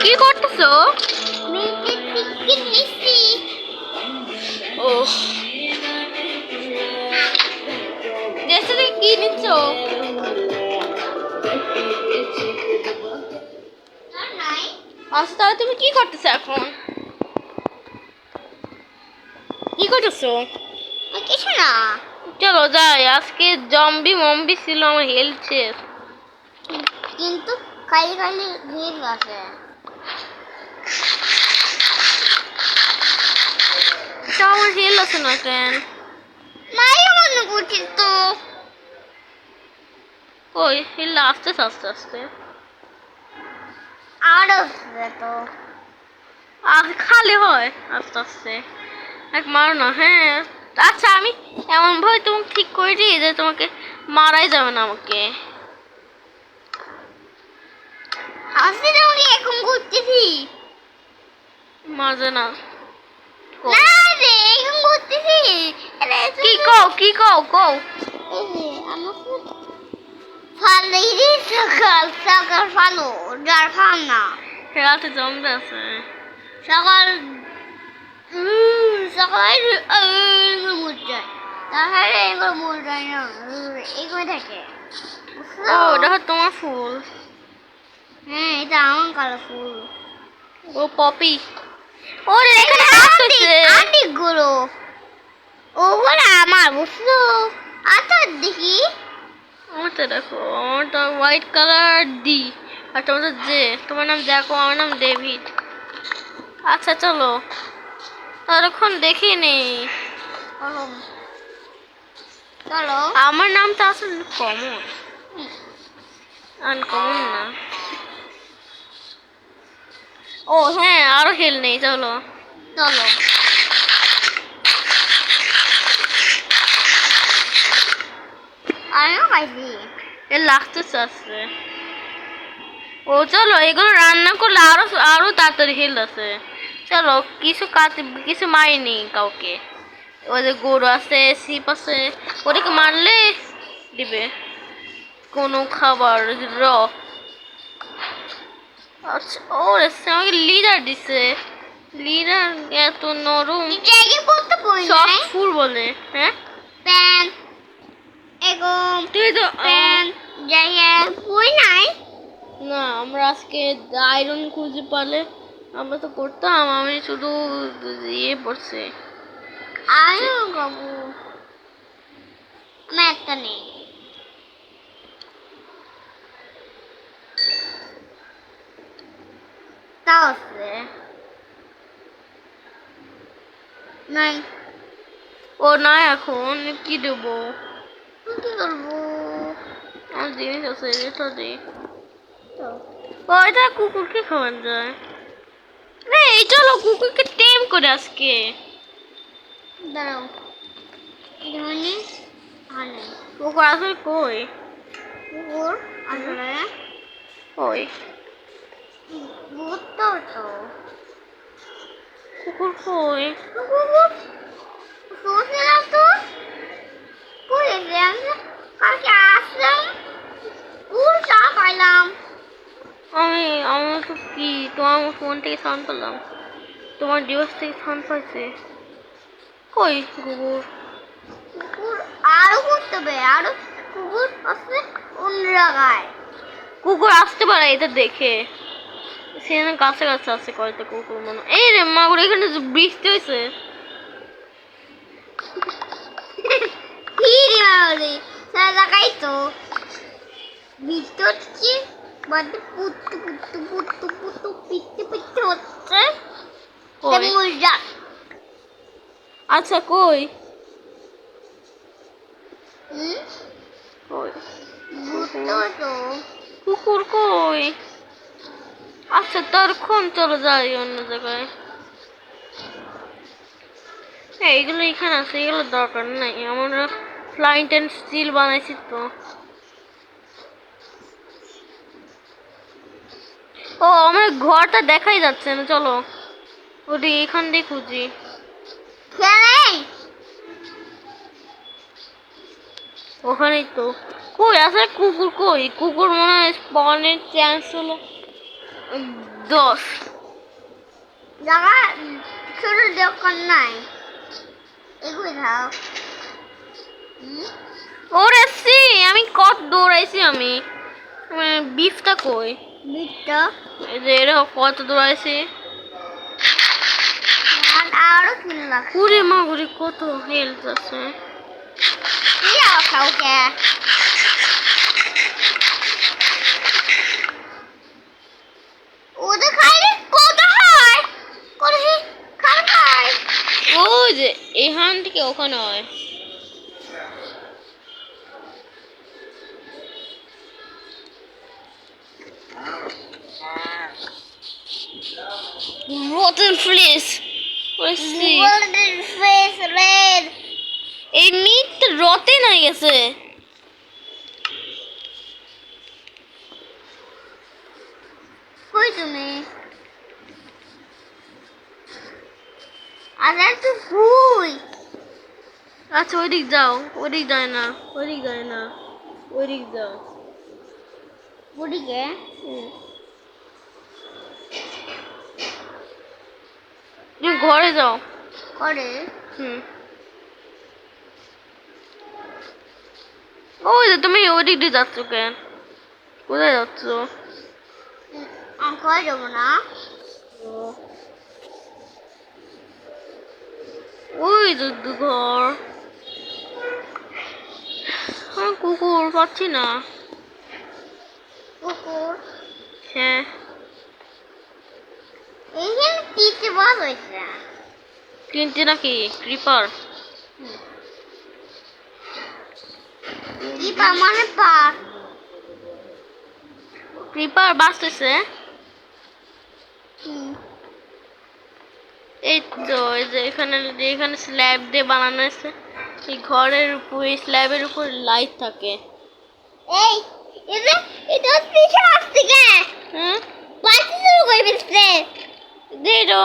কি করতেছো? ও দেশে থেকে কি নিচ্ছ? আচ্ছা তাহলে তুমি কি করতেছো এখন? কি করতেছো? কিছু না। চলো যাই, আজকে জম্বি মম্বি ছিল আমার হেল্থ শেষ। কিন্তু খালি খালি ভিড় আছে। তা আমার হেল্থ আছে না কেন? মাইও মনে করছিস তো। ওই হেল্থ আস্তে আস্তে আস্তে আর আসবে তো। আর খালি হয় আস্তে আস্তে, এক মারো না। হ্যাঁ আচ্ছা, আমি এমন ভাবে তোমাকে ঠিক করে দিই যে তোমাকে মারাই যাবে না আমাকে। আসলে তোমাকে এখন করতেছি মারবে না। না রে, এখন করতেছি। কি কও কি কও কও? এই যে আমাকে ফালাই রে, সকাল সকাল ফালো, যার খাম না রাতে জম্বি আছে। সকাল সকাল মুড যায়, তাহলে এগুলো মুড যায় না, এগুলো থাকে। ও এটা হচ্ছে তোমার ফুল। হ্যাঁ, এটা আমার কালো ফুল। ও পপি। ওরে এখানে আসছে আন্টিগুলো ওগুলো আমার, বুঝলো? আচ্ছা দেখি। আমারটা দেখো, আমারটা হোয়াইট কালার ডি, আর তোমার জে। তোমার নাম দেখো, আমার নাম ডেভিড। আচ্ছা চলো, ততক্ষণ দেখি নেই। চলো চলো। আমার নামটা আসলে কমন, আনকমন না। ও হ্যাঁ, আরো হেল নেই, চলো চলো আমিও পাইছি। এ লাগতেছে আসছে। ও চলো, এগুলো রান্না করলে আরো আরো তাড়াতাড়ি হেল আছে। চলো, কিছু কিছু মারিনি কাউকে। ওই যে গরু আছে, শিপ আছে, ওদেরকে মারলে দিবে কোনো খাবার র। আচ্ছা ও আমাকে লিডার দিছে। লিডার এত নরম, জায়গা করতে বই সব নাই। ফুল বলে। হ্যাঁ প্যান এগম তুই তো প্যান জায়গা বই নাই। না, আমরা আজকে আয়রন খুঁজে পালে আমরা তো করতাম। আমি শুধু ইয়ে পড়ছে। আমিও গাবো, আমি একটা নেই। তাও আছে নাই। ও না, এখন কি দেবো? কি করবো? আমার জিনিস আছে, এটা দে। তো ওইটা কুকুরকে খাওয়ান যায়। এই চলো কুকুরকে টেম করে আজকে। দাঁড়াও, ধনে আনে কুকুর আসলে কই? কুকুর আসলে কই বুঝতো তো। কুকুর কই? কুকুর শুনছিলাম তো, কইলে আমি কালকে আসলাম, উল্টা পাইলাম। আমি তো কি তোমার ফোন থেকে সাউন্ড পেলাম, তোমার ডিভাইস থেকে সাউন্ড পাইছে। কই কুকুর? কুকুর আরো করতে হবে, আরো কুকুর আছে অন্য জায়গায়। কুকুর আসতে পারে এটা দেখে, সেখানে কাছে কাছে আছে কয়টা কুকুর মনে হয়। এই রে মাগুর, এখানে যে বৃষ্টি হয়েছে। কি রে বাবারে, সারা জায়গায় তো বৃষ্টি হচ্ছে, বাদে পুত্তু পুত্তু পুত্তু পুত্তু পিত্তু পিত্তু হচ্ছে। কই? মজা। আচ্ছা কই? হুম, কই বুঝতো তো। কুকুর কই? আচ্ছা তখন চলো যাই অন্য জায়গায়। হ্যাঁ এগুলো এখানে আছে, এগুলো দরকার নাই। আমরা ফ্লাইট অ্যান্ড স্টিল বানাইছি তো। ও আমার ঘরটা দেখাই যাচ্ছে না, চলো ওটি এখান দিয়ে খুঁজি। খেলে ওখানেই তো। কই আসলে কুকুর কই? কুকুর মনে হয় স্পনের চান্স হলো। 10 জায়গা ছোট দোকান নাই এগুলো দাও ওরে সি আমি কত দৌড়াইছি আমি মানে বিফটা কই বিটটা এই যে এরা কত দৌড়াইছি আর আরো কিনে লাগছে ওরে মা ওরে কত হেলথ আছে কি খাও কে ওদের খাইলে কত হয় করে খায় ওই যে এখান থেকে ওখানে হয় rotten flesh let's see golden face red এই মিট রতে না গেছে কই তুমি আর একটু ভুই আচ্ছা ওইদিক যাও ওইদিক যায় না ওইদিক যায় না ওইদিক যাও বুড়িকে তুমি ঘরে যাও করে হুম ওই যে তুমি ওইদিক দিয়ে যাচ্ছ কেন কোথায় যাচ্ছ আমি কই যাবো না ওই যে ঘর কুকুর পাচ্ছি না কুকুর হ্যাঁ এইখানে তিনটে বল হয়েছে তিনটে নাকি ক্রিপার কি পা মানে পার ক্রিপার বাঁচতেছে এই তো এই যে এখানে স্ল্যাব দিয়ে বানানো আছে এই ঘরের উপর এই স্ল্যাবের উপর লাইট থাকে এই এটা এটা পিছনে আসছে কে হুম পাঁচটা শুরু করে ফেলছে দেখো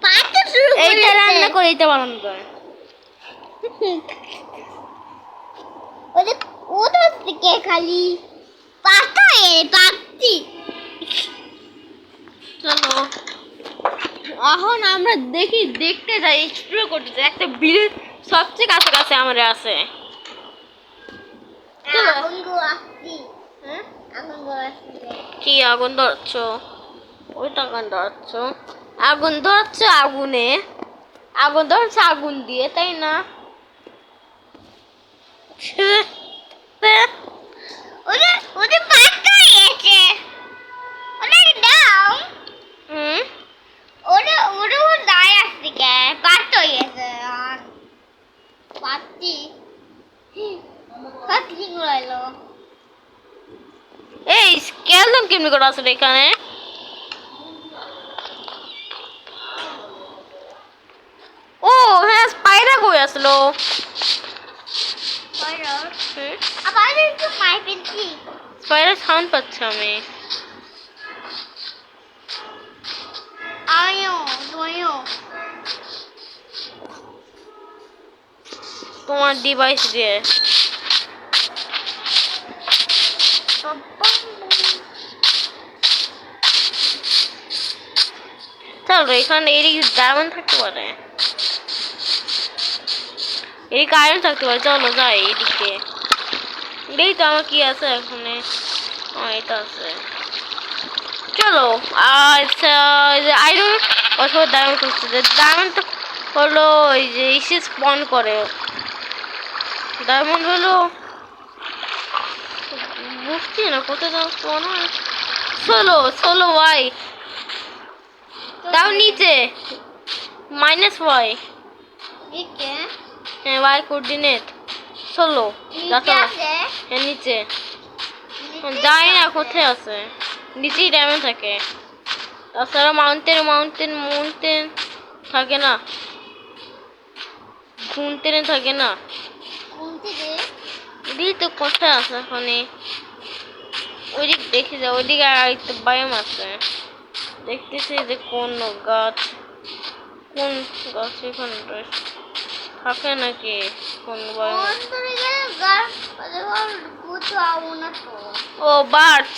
পাঁচটা শুরু করে এইটা রান্না করে এইটা বানানো যায় ওদের ওদের থেকে খালি পাতা পাতি চলো এখন আমরা দেখতে যাই এক্সপ্লোর করতে যাই একটা বিলের সবচেয়ে কাছাকাছি আমাদের আছে আগুন গো আসছি হ্যাঁ আগুন গো আসছি কি আগুন ধরছ ওইটা আগুন ধরছ আগুন ধরছ আগুনে আগুন ধরছে আগুন দিয়ে তাই না ওদের ওদের পাতা এসে ওদের দাও হুম ওরে ওরে ও দায় আসছে কে পাতা এসে আর পাতি পাতি গুলো এই স্কেলদম কেমনি করে আসলে এখানে ও হ্যাঁ স্পাইডার কই আসলো আবার একটু মাই পেন্সি স্পাইডার সাউন্ড পাচ্ছি আমি আয়ো তুমিও তোমার ডিভাইস দিয়ে চলো এখানে এদিকে ডায়মন্ড থাকতে পারে এদিকে আয়রন থাকতে পারে চলো যাই এদিকে এই তো আমার কি আছে এখানে এটা আছে চলো আচ্ছা আয়রন অথবা ডায়মন্ড করছে ডায়মন্ড হলো ওই যে ইসে স্পন করে ডায়মন্ড হলো বুঝছি না কোথায় দাও স্পন হয় ষোলো ওয়াই তাও নিচে -y দিকে হ্যাঁ y কোঅর্ডিনেট 16 নিচে আছে হ্যাঁ নিচে যাই না কোথায় আছে নিচেই ডায়মন্ড থাকে তাছাড়া মাউন্টেন থাকে না ঘুমতেনে থাকে না কোনটি রে দিই তো কোথায় আছে ওখানে ওইদিক দেখে যাও ওইদিকে আর একটা বায়োম আছে দেখতেছি যে কোন গাছ এখানে থাকে নাকি কোন বায়োম কোন গেলে গাছ ওদের গুতো আও না তো ও বার্চ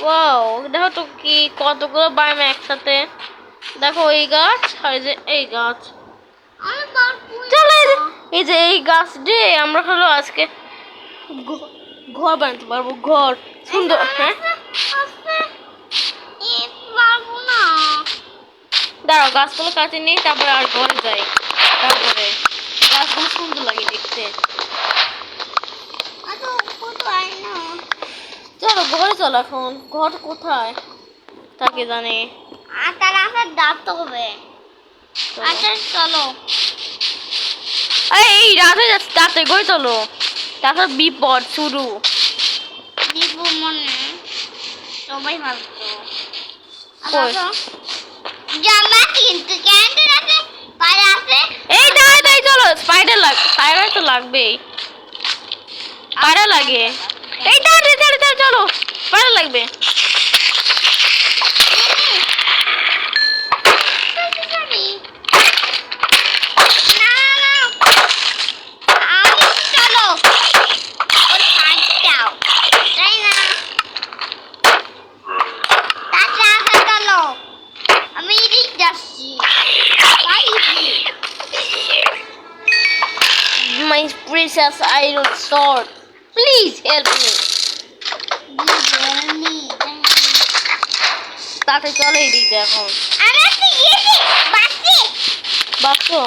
ওয়াও, দেখো তো কি কতগুলো বায়াম একসাথে। দেখো এই গাছ আর এই যে এই গাছ। আমি পারবো চলো না। এই যে এই গাছ দিয়ে আমরা হলো আজকে ঘর বানাতে পারবো, ঘর সুন্দর। হ্যাঁ আস্তে পারবো না। দাঁড়াও, গাছগুলো কাটে নিই, তারপরে আর ঘরে যাই। তারপরে গাছগুলো সুন্দর লাগে দেখতে। আচ্ছা কোথায় না? চলো ঘরে চলো এখন। ঘর কোথায় থাকে জানি। আর তার আসার ডাকতে হবে। চলো। আচ্ছা চলো। এই রাত হয়ে যাচ্ছে, তাড়াতাড়ি ঘরে চলো, তারপর বিপদ শুরু। দিব মনে সবাই ভাবতো। কই? জামা কিন্তু ক্যান্ডেল আছে, পায়ে আছে। এই তাড়াতাড়ি চলো, স্পাইডার তো লাগবেই, স্পাইডার লাগে। এই তাড়াতাড়ি তাড়াতাড়ি চলো, স্পাইডার লাগবে। My precious iron sword, please help me. তাড়াতাড়ি চলো এইদিকে এখন। বাচ্চো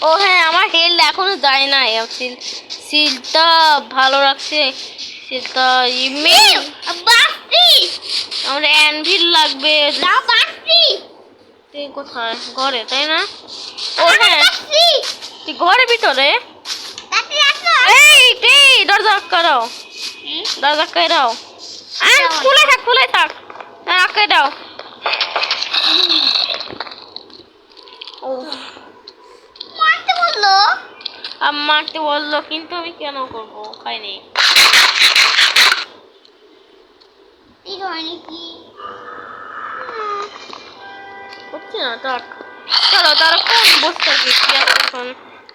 ও হ্যাঁ, আমার হেল্থ এখনো যায় না। সিলটা ভালো রাখছে, সিলটা ইমেল। আমার অ্যানভিল লাগবে। তুই কোথায়? ঘরে তাই না? ও হ্যাঁ, তুই ঘরের ভিতরে। এই দরজা আটকা দাও, দরজা আটকাই দাও। খুলে থাক, খুলে থাক, আটকাই দাও। ও মারতে বললো, কিন্তু আমি কেন করবো? খাইনি। হচ্ছে না থাক। চলো তারা কোন বসতে এখন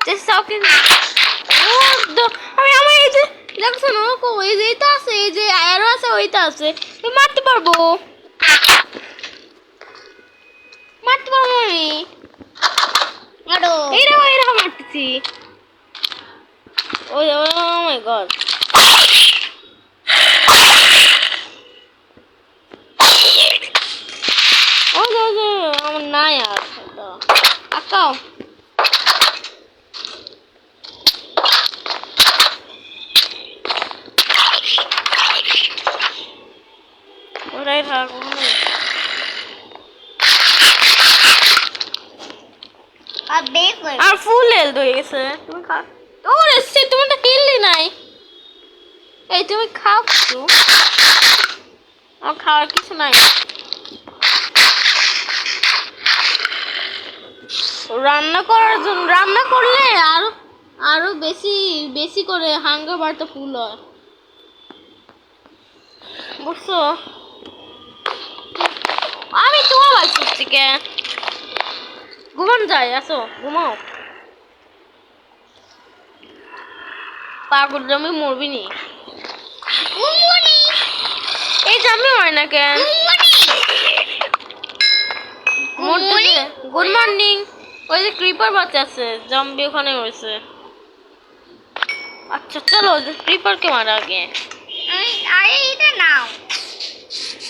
চেষ্টাও কিন্তু আমি আমার এই যে দেখছো না, এই যে এটা আছে, এই যে আরো আছে, ওইটা আছে, মারতে পারবো, মারতে পারবো আমি। এরকম মারতেছি। ও মাই গড, আমার নাই আর আঁকাও। ওরাই থাক। আর ফুল হেলথ হয়ে গেছে। তুমি খা। ওরে সে তোমার তো হেললি নাই। এই তুমি খাও কিছু, আমার খাওয়ার কিছু নাই। রান্না করার জন্য, রান্না করলে আরো আরো বেশি বেশি করে হাঙ্গার বাড়তে ফুল হয়, বুঝছো? আমি তোমার বাড়ি করছি কে? ঘুমান যাই, আসো ঘুমাও। পাগল জমি মরবি নি। এই জামি হয় না কেন? Good morning. ওই যে ক্রিপার বাচ্চা আছে, জম্বি ওখানে রয়েছে। আচ্ছা চলো ক্রিপারকে মারা আগে।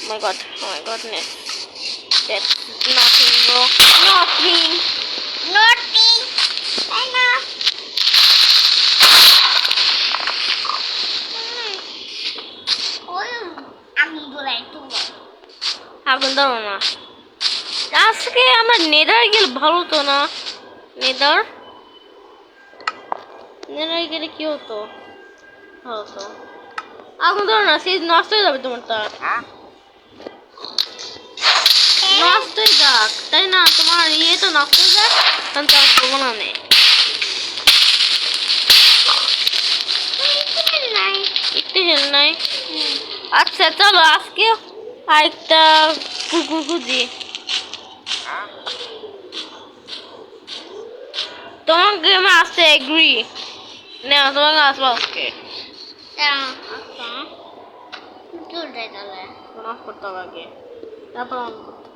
My god, oh my godness. That's nothing, bro. Nothing. আগুন দাও না। আজকে আমার নেদার গেলে ভালো হতো না। নেদার গেলে কি হতো? ভালো হতো। আগুন দাও না, সেই নষ্ট হয়ে যাবে তোমারটা। নষ্ট হয়ে যাক, তাই না? তোমার ইয়ে তো নষ্ট হয়ে যাক, তাহলে তার করবো না। একটু হেল নাই। আচ্ছা চলো আজকে আরেকটা কুকুর খুঁজি। তোমার গেমে আসতে এগ্রি না, তোমাকে আসবো আজকে। তাহলে অফ করতে হবে আগে, তারপর অন করতে